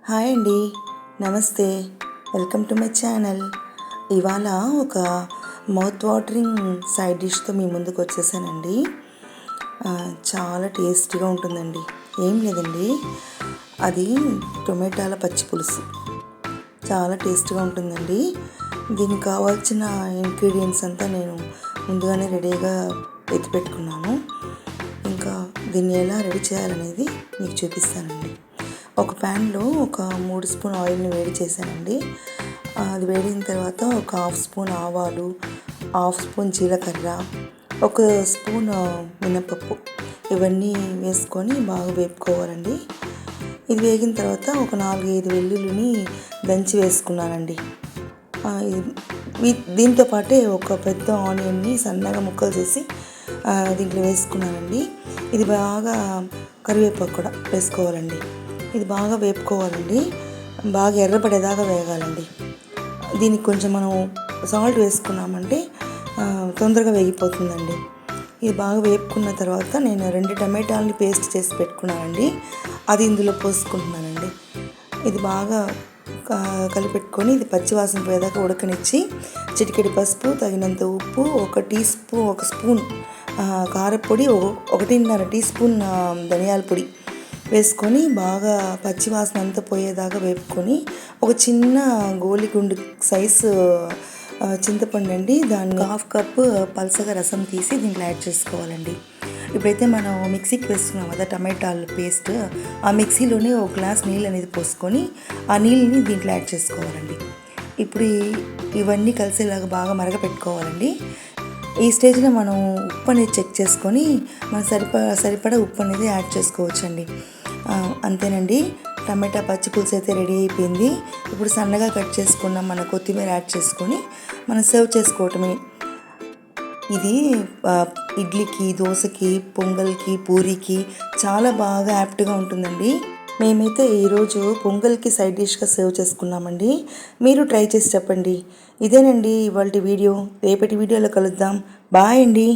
Hi అండి, నమస్తే. Welcome to my channel. ఇవాళ ఒక మౌత్ వాటరింగ్ సైడ్ డిష్తో మీ ముందుకు వచ్చేసానండి. చాలా టేస్టీగా ఉంటుందండి. ఏం లేదండి, అది టొమాటోల పచ్చి పులుసు. చాలా టేస్టీగా ఉంటుందండి. దీనికి కావాల్సిన ఇంగ్రీడియంట్స్ అంతా నేను ముందుగానే రెడీగా ఎత్తిపెట్టుకున్నాను. ఇంకా దీన్ని ఎలా రెడీ చేయాలనేది మీకు చూపిస్తానండి. ఒక ప్యాన్లో ఒక 3 స్పూన్ ఆయిల్ని వేడి చేశానండి. అది వేడిన తర్వాత ఒక 1/2 స్పూన్ ఆవాలు, 1/2 స్పూన్ జీలకర్ర, 1 స్పూన్ మినపప్పు ఇవన్నీ వేసుకొని బాగా వేపుకోవాలండి. ఇది వేగిన తర్వాత ఒక 4-5 వెల్లుల్లిని దంచి వేసుకున్నానండి. దీంతో పాటే ఒక పెద్ద ఆనియన్ని సన్నగా ముక్కలు చేసి దీంట్లో వేసుకున్నానండి. ఇది బాగా కరివేపాకు కూడా వేసుకోవాలండి. ఇది బాగా వేపుకోవాలండి. బాగా ఎర్రపడేదాకా వేగాలండి. దీనికి కొంచెం మనం సాల్ట్ వేసుకున్నామంటే తొందరగా వేగిపోతుందండి. ఇది బాగా వేపుకున్న తర్వాత నేను 2 టమాటాలని పేస్ట్ చేసి పెట్టుకున్నానండి. అది ఇందులో పోసుకుంటున్నానండి. ఇది బాగా కలిపెట్టుకొని ఇది పచ్చివాసన పోయేదాకా ఉడకనిచ్చి చిటికెడు పసుపు, తగినంత ఉప్పు, 1 స్పూన్ కారపొడి, 1.5 టీ స్పూన్ ధనియాల పొడి వేసుకొని బాగా పచ్చివాసన అంతా పోయేదాకా వేపుకొని ఒక చిన్న గోలిగుండు సైజు చింతపండు అండి, దాన్ని 1/2 కప్పు పల్సగా రసం తీసి దీంట్లో యాడ్ చేసుకోవాలండి. ఇప్పుడైతే మనం మిక్సీకి వేసుకున్నాం కదా టమాటాలు పేస్ట్, ఆ మిక్సీలోనే 1 గ్లాస్ నీళ్ళు అనేది పోసుకొని ఆ నీళ్ళని దీంట్లో యాడ్ చేసుకోవాలండి. ఇప్పుడు ఇవన్నీ కలిసేలాగా బాగా మరగపెట్టుకోవాలండి. ఈ స్టేజ్లో మనం ఉప్పు అనేది చెక్ చేసుకొని మన సరిపడా ఉప్పు అనేది యాడ్ చేసుకోవచ్చండి. అంతేనండి, టమాటా పచ్చి పులుసు అయితే రెడీ అయిపోయింది. ఇప్పుడు సన్నగా కట్ చేసుకున్న మన కొత్తిమీర యాడ్ చేసుకొని మనం సర్వ్ చేసుకోవటమే. ఇది ఇడ్లీకి, దోశకి, పొంగల్కి, పూరీకి చాలా బాగా యాప్ట్గా ఉంటుందండి. మేమైతే ఈరోజు పొంగల్కి సైడ్ డిష్గా సర్వ్ చేసుకున్నామండి. మీరు ట్రై చేసి చెప్పండి. ఇదేనండి ఇవాల్టి వీడియో. రేపటి వీడియోలో కలుద్దాం. బాయ్ అండి.